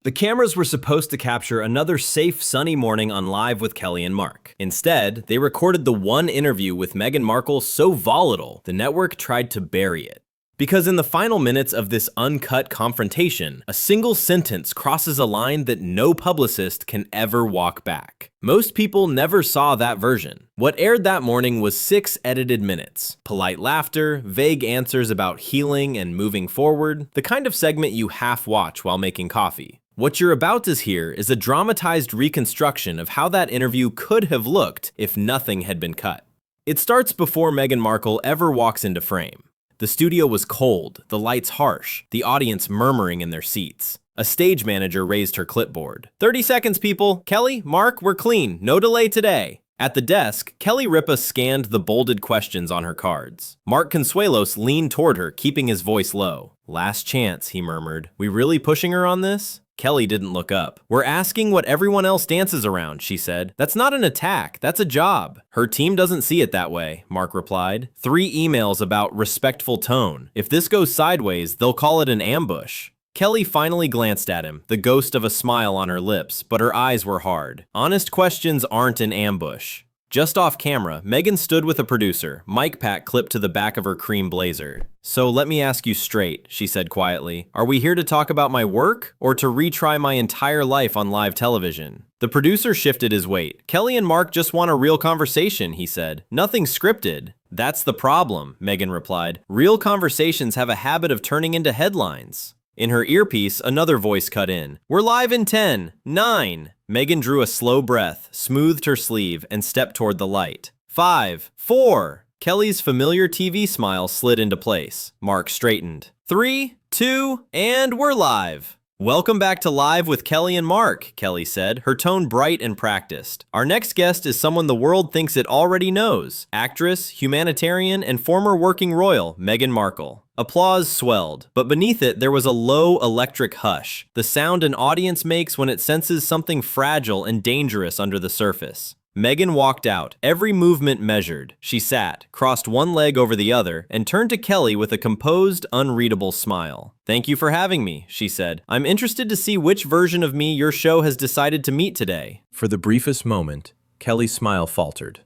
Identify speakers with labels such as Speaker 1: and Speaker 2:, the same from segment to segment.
Speaker 1: The cameras were supposed to capture another safe, sunny morning on Live with Kelly and Mark. Instead, they recorded the one interview with Meghan Markle so volatile, the network tried to bury it. Because in the final minutes of this uncut confrontation, a single sentence crosses a line that no publicist can ever walk back. Most people never saw that version. What aired that morning was 6 edited minutes. Polite laughter, vague answers about healing and moving forward, the kind of segment you half-watch while making coffee. What you're about to hear is a dramatized reconstruction of how that interview could have looked if nothing had been cut. It starts before Meghan Markle ever walks into frame. The studio was cold, the lights harsh, the audience murmuring in their seats. A stage manager raised her clipboard. 30 seconds, people. Kelly, Mark, we're clean. No delay today. At the desk, Kelly Ripa scanned the bolded questions on her cards. Mark Consuelos leaned toward her, keeping his voice low. Last chance, he murmured. We really pushing her on this? Kelly didn't look up. We're asking what everyone else dances around, she said. That's not an attack, that's a job. Her team doesn't see it that way, Mark replied. 3 emails about respectful tone. If this goes sideways, they'll call it an ambush. Kelly finally glanced at him, the ghost of a smile on her lips, but her eyes were hard. Honest questions aren't an ambush. Just off camera, Meghan stood with a producer, mic pack clipped to the back of her cream blazer. So let me ask you straight, she said quietly. Are we here to talk about my work, or to retry my entire life on live television? The producer shifted his weight. Kelly and Mark just want a real conversation, he said. Nothing scripted. That's the problem, Meghan replied. Real conversations have a habit of turning into headlines. In her earpiece, another voice cut in. We're live in 10, 9. Meghan drew a slow breath, smoothed her sleeve, and stepped toward the light. 5, 4. Kelly's familiar TV smile slid into place. Mark straightened. 3, 2, and we're live. Welcome back to Live with Kelly and Mark, Kelly said, her tone bright and practiced. Our next guest is someone the world thinks it already knows. Actress, humanitarian, and former working royal, Meghan Markle. Applause swelled, but beneath it there was a low electric hush, the sound an audience makes when it senses something fragile and dangerous under the surface. Meghan walked out, every movement measured. She sat, crossed one leg over the other, and turned to Kelly with a composed, unreadable smile. Thank you for having me, she said. I'm interested to see which version of me your show has decided to meet today.
Speaker 2: For the briefest moment, Kelly's smile faltered.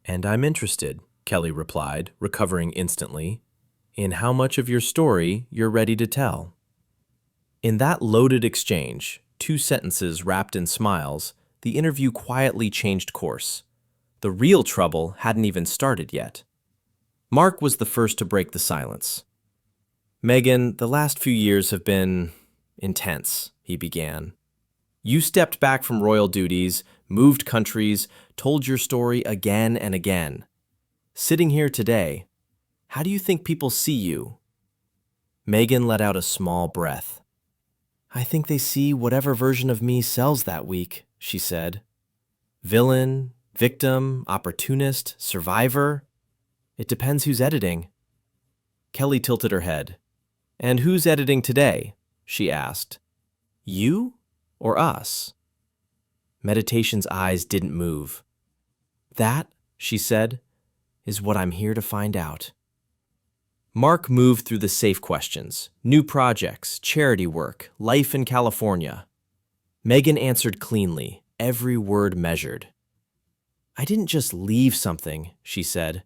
Speaker 2: And I'm interested, Kelly replied, recovering instantly, in how much of your story you're ready to tell. In that loaded exchange, 2 sentences wrapped in smiles, the interview quietly changed course. The real trouble hadn't even started yet. Mark was the first to break the silence. Meghan, the last few years have been intense, he began. You stepped back from royal duties, moved countries, told your story again and again. Sitting here today, how do you think people see you? Meghan let out a small breath. I think they see whatever version of me sells that week, she said. Villain, victim, opportunist, survivor. It depends who's editing. Kelly tilted her head. And who's editing today? She asked. You or us? Meditation's eyes didn't move. That, she said, is what I'm here to find out. Mark moved through the safe questions. New projects, charity work, life in California. Meghan answered cleanly, every word measured. I didn't just leave something, she said.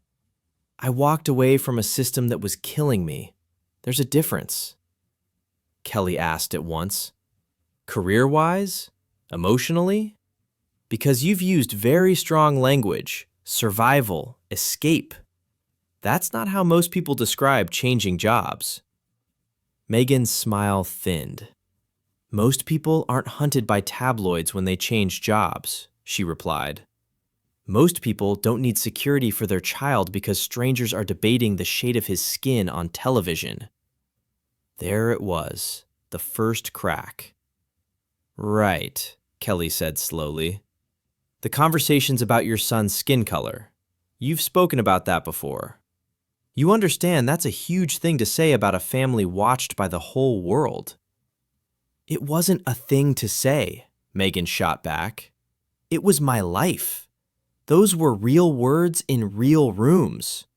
Speaker 2: I walked away from a system that was killing me. There's a difference. Kelly asked at once. Career-wise? Emotionally? Because you've used very strong language, survival, escape. That's not how most people describe changing jobs. Meghan's smile thinned. Most people aren't hunted by tabloids when they change jobs, she replied. Most people don't need security for their child because strangers are debating the shade of his skin on television. There it was, the first crack. Right, Kelly said slowly. The conversation's about your son's skin color. You've spoken about that before. You understand that's a huge thing to say about a family watched by the whole world. It wasn't a thing to say, Meghan shot back. It was my life. Those were real words in real rooms.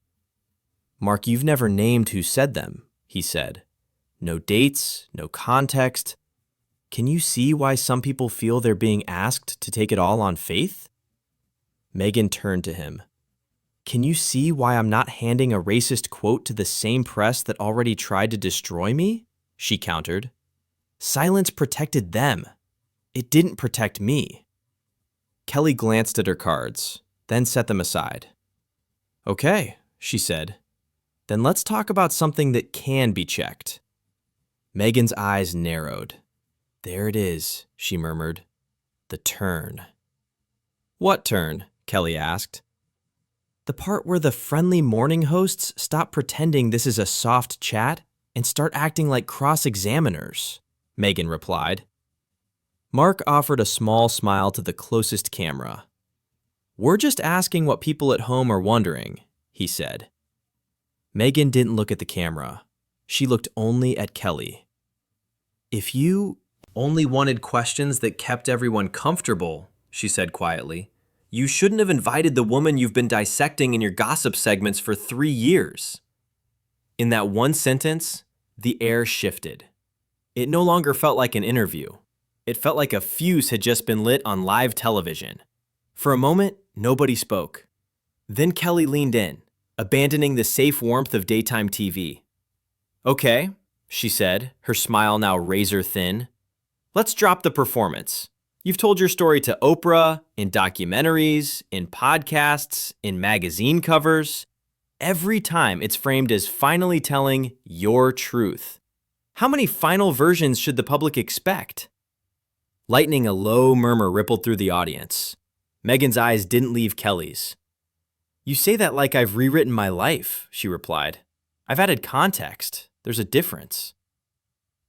Speaker 2: Mark, you've never named who said them, he said. No dates, no context. Can you see why some people feel they're being asked to take it all on faith? Meghan turned to him. Can you see why I'm not handing a racist quote to the same press that already tried to destroy me? She countered. Silence protected them. It didn't protect me. Kelly glanced at her cards, then set them aside. Okay, she said. Then let's talk about something that can be checked. Meghan's eyes narrowed. There it is, she murmured. The turn. What turn? Kelly asked. The part where the friendly morning hosts stop pretending this is a soft chat and start acting like cross-examiners, Meghan replied. Mark offered a small smile to the closest camera. We're just asking what people at home are wondering, he said. Meghan didn't look at the camera. She looked only at Kelly. If you only wanted questions that kept everyone comfortable, she said quietly, you shouldn't have invited the woman you've been dissecting in your gossip segments for 3 years. In that one sentence, the air shifted. It no longer felt like an interview. It felt like a fuse had just been lit on live television. For a moment, nobody spoke. Then Kelly leaned in, abandoning the safe warmth of daytime TV. Okay, she said, her smile now razor thin. Let's drop the performance. You've told your story to Oprah, in documentaries, in podcasts, in magazine covers. Every time it's framed as finally telling your truth. How many final versions should the public expect? Lightning, a low murmur rippled through the audience. Meghan's eyes didn't leave Kelly's. You say that like I've rewritten my life, she replied. I've added context. There's a difference.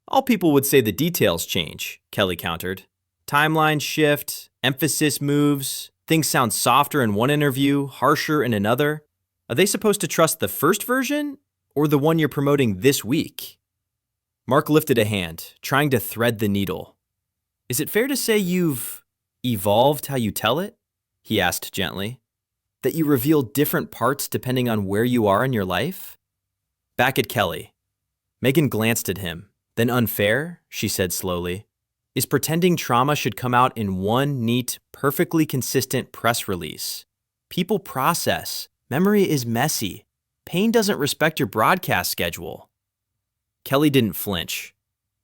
Speaker 2: All people would say the details change, Kelly countered. Timelines shift, emphasis moves, things sound softer in one interview, harsher in another. Are they supposed to trust the first version or the one you're promoting this week? Mark lifted a hand, trying to thread the needle. Is it fair to say you've evolved how you tell it? He asked gently. That you reveal different parts depending on where you are in your life? Back at Kelly. Meghan glanced at him. Then unfair, she said slowly, is pretending trauma should come out in one neat, perfectly consistent press release. People process. Memory is messy. Pain doesn't respect your broadcast schedule. Kelly didn't flinch.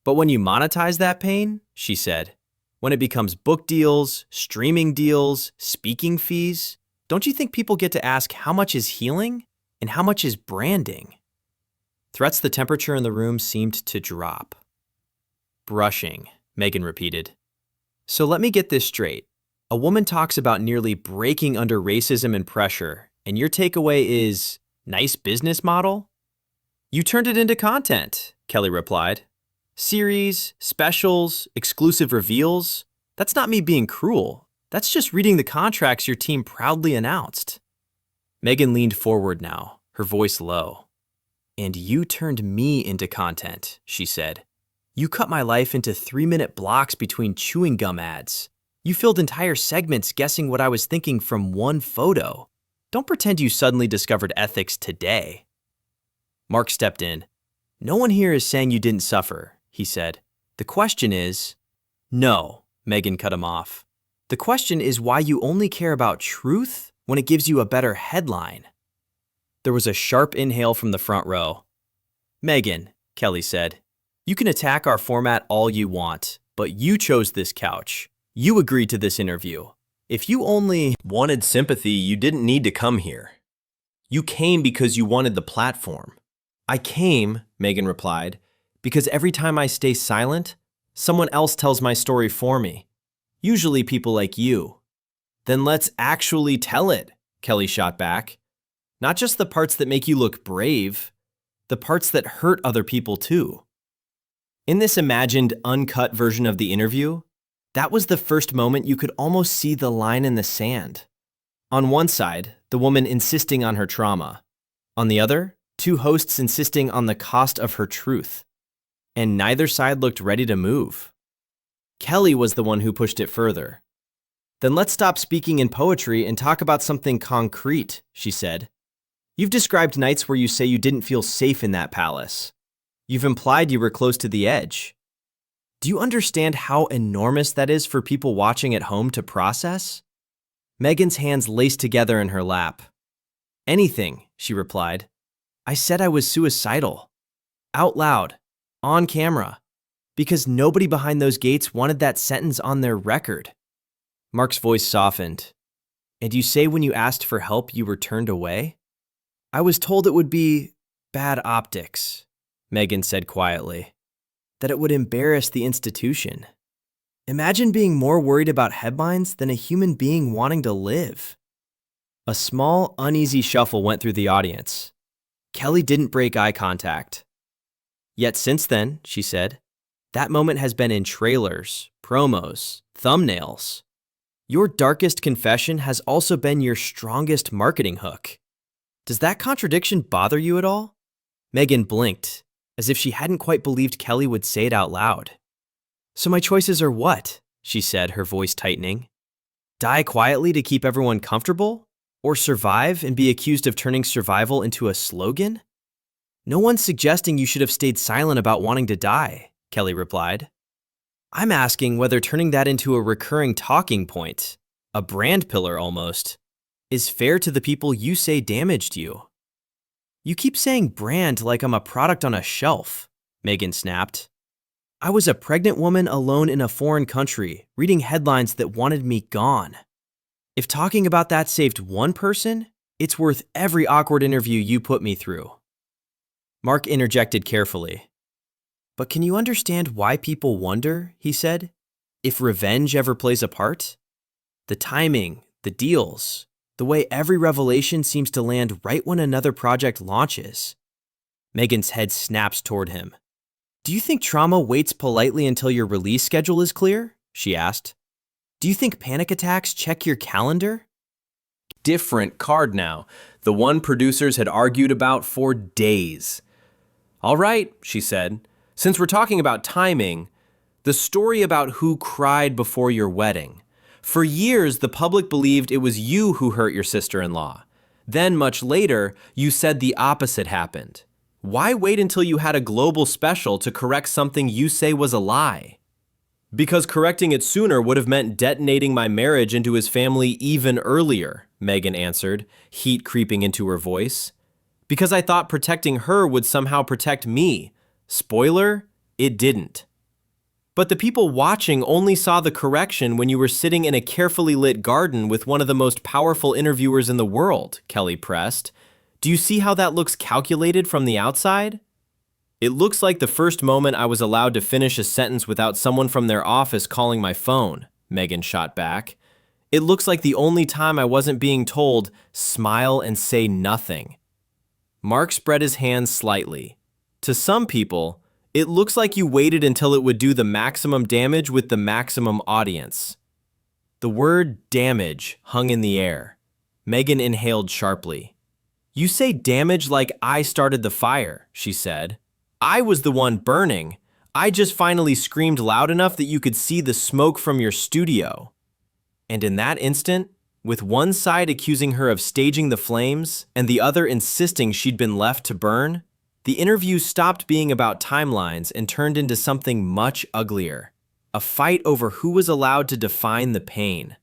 Speaker 2: But when you monetize that pain, she said, when it becomes book deals, streaming deals, speaking fees, don't you think people get to ask how much is healing and how much is branding? Threats the temperature in the room seemed to drop. Brushing, Meghan repeated. So let me get this straight. A woman talks about nearly breaking under racism and pressure, and your takeaway is, nice business model? You turned it into content, Kelly replied. Series, specials, exclusive reveals. That's not me being cruel. That's just reading the contracts your team proudly announced. Meghan leaned forward now, her voice low. And you turned me into content, she said. You cut my life into 3-minute blocks between chewing gum ads. You filled entire segments guessing what I was thinking from one photo. Don't pretend you suddenly discovered ethics today. Mark stepped in. No one here is saying you didn't suffer, he said. The question is... No, Meghan cut him off. The question is why you only care about truth when it gives you a better headline. There was a sharp inhale from the front row. Meghan, Kelly said, you can attack our format all you want, but you chose this couch. You agreed to this interview. If you only wanted sympathy, you didn't need to come here. You came because you wanted the platform. I came, Meghan replied, because every time I stay silent, someone else tells my story for me. Usually people like you. Then let's actually tell it, Kelly shot back. Not just the parts that make you look brave, the parts that hurt other people too. In this imagined, uncut version of the interview, that was the first moment you could almost see the line in the sand. On one side, the woman insisting on her trauma. On the other, two hosts insisting on the cost of her truth. And neither side looked ready to move. Kelly was the one who pushed it further. Then let's stop speaking in poetry and talk about something concrete, she said. You've described nights where you say you didn't feel safe in that palace. You've implied you were close to the edge.
Speaker 1: Do you understand how enormous that is for people watching at home to process? Meghan's hands laced together in her lap. Anything, she replied. I said I was suicidal. Out loud. On camera. Because nobody behind those gates wanted that sentence on their record. Mark's voice softened. And you say when you asked for help you were turned away? I was told it would be bad optics, Meghan said quietly. That it would embarrass the institution. Imagine being more worried about headlines than a human being wanting to live. A small, uneasy shuffle went through the audience. Kelly didn't break eye contact. Yet since then, she said, that moment has been in trailers, promos, thumbnails. Your darkest confession has also been your strongest marketing hook. Does that contradiction bother you at all? Meghan blinked, as if she hadn't quite believed Kelly would say it out loud. So my choices are what? She said, her voice tightening. Die quietly to keep everyone comfortable? Or survive and be accused of turning survival into a slogan? No one's suggesting you should have stayed silent about wanting to die, Kelly replied. I'm asking whether turning that into a recurring talking point, a brand pillar almost, is fair to the people you say damaged you. You keep saying brand like I'm a product on a shelf, Meghan snapped. I was a pregnant woman alone in a foreign country, reading headlines that wanted me gone. If talking about that saved one person, it's worth every awkward interview you put me through. Mark interjected carefully. But can you understand why people wonder, he said, if revenge ever plays a part? The timing, the deals, the way every revelation seems to land right when another project launches. Meghan's head snaps toward him. Do you think trauma waits politely until your release schedule is clear? She asked. Do you think panic attacks check your calendar?
Speaker 2: Different card now, the one producers had argued about for days. All right, she said, since we're talking about timing, the story about who cried before your wedding. For years, the public believed it was you who hurt your sister-in-law. Then, much later, you said the opposite happened. Why wait until you had a global special to correct something you say was a lie? Because correcting it sooner would have meant detonating my marriage into his family even earlier, Meghan answered, heat creeping into her voice. Because I thought protecting her would somehow protect me. Spoiler, it didn't. But the people watching only saw the correction when you were sitting in a carefully lit garden with one of the most powerful interviewers in the world, Kelly pressed. Do you see how that looks calculated from the outside? It looks like the first moment I was allowed to finish a sentence without someone from their office calling my phone, Meghan shot back. It looks like the only time I wasn't being told, smile and say nothing. Mark spread his hands slightly. To some people, it looks like you waited until it would do the maximum damage with the maximum audience. The word damage hung in the air. Meghan inhaled sharply. You say damage like I started the fire, she said. I was the one burning. I just finally screamed loud enough that you could see the smoke from your studio. And in that instant, with one side accusing her of staging the flames and the other insisting she'd been left to burn, the interview stopped being about timelines and turned into something much uglier, a fight over who was allowed to define the pain.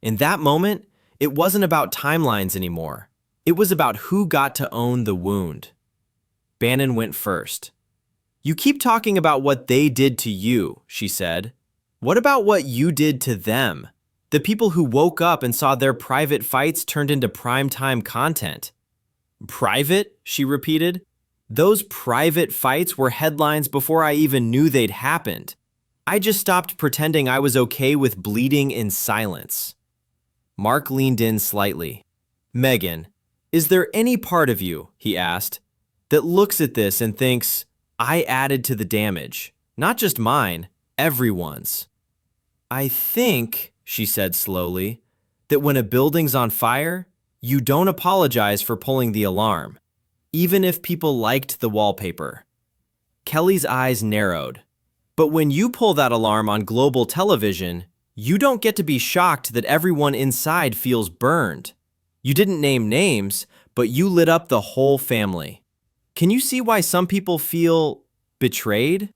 Speaker 2: In that moment, it wasn't about timelines anymore. It was about who got to own the wound. Bannon went first. You keep talking about what they did to you, she said. What about what you did to them? The people who woke up and saw their private fights turned into primetime content. Private? She repeated. Those private fights were headlines before I even knew they'd happened. I just stopped pretending I was okay with bleeding in silence. Mark leaned in slightly. Meghan, is there any part of you, he asked, that looks at this and thinks, I added to the damage, not just mine, everyone's? I think, she said slowly, that when a building's on fire, you don't apologize for pulling the alarm, even if people liked the wallpaper. Kelly's eyes narrowed. But when you pull that alarm on global television, you don't get to be shocked that everyone inside feels burned. You didn't name names, but you lit up the whole family. Can you see why some people feel betrayed?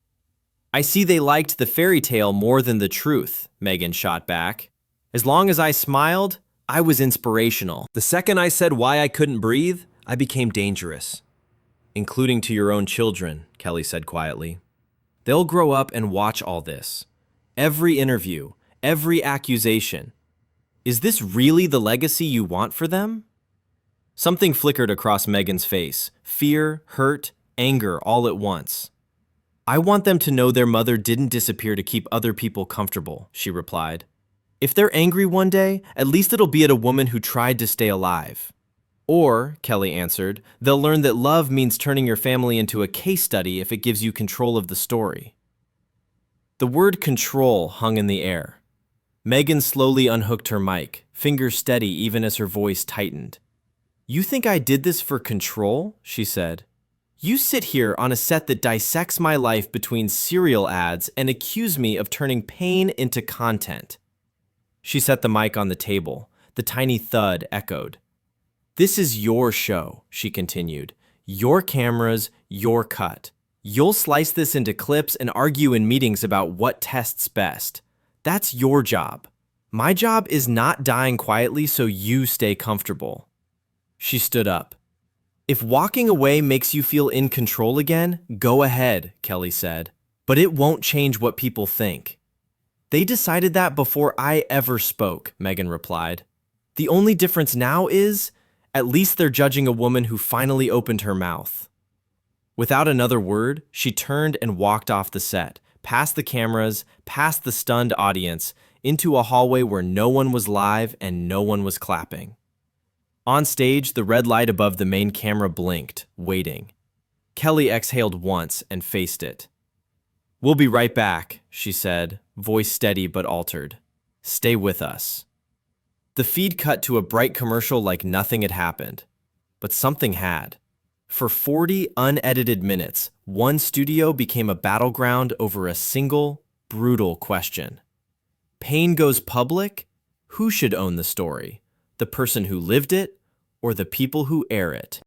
Speaker 1: I see they liked the fairy tale more than the truth, Meghan shot back. As long as I smiled, I was inspirational. The second I said why I couldn't breathe, I became dangerous. Including to your own children, Kelly said quietly. They'll grow up and watch all this. Every interview, every accusation. Is this really the legacy you want for them? Something flickered across Meghan's face. Fear, hurt, anger all at once. I want them to know their mother didn't disappear to keep other people comfortable, she replied. If they're angry one day, at least it'll be at a woman who tried to stay alive. Or, Kelly answered, they'll learn that love means turning your family into a case study if it gives you control of the story. The word control hung in the air. Meghan slowly unhooked her mic, fingers steady even as her voice tightened. You think I did this for control? She said. You sit here on a set that dissects my life between cereal ads and accuse me of turning pain into content. She set the mic on the table. The tiny thud echoed. This is your show, she continued. Your cameras, your cut. You'll slice this into clips and argue in meetings about what tests best. That's your job. My job is not dying quietly so you stay comfortable. She stood up. If walking away makes you feel in control again, go ahead, Kelly said. But it won't change what people think. They decided that before I ever spoke, Meghan replied. The only difference now is, at least they're judging a woman who finally opened her mouth. Without another word, she turned and walked off the set, past the cameras, past the stunned audience, into a hallway where no one was live and no one was clapping. On stage, the red light above the main camera blinked, waiting. Kelly exhaled once and faced it. We'll be right back, she said, voice steady but altered. Stay with us. The feed cut to a bright commercial like nothing had happened. But something had. For 40 unedited minutes, one studio became a battleground over a single, brutal question. Pain goes public? Who should own the story? The person who lived it, or the people who air it?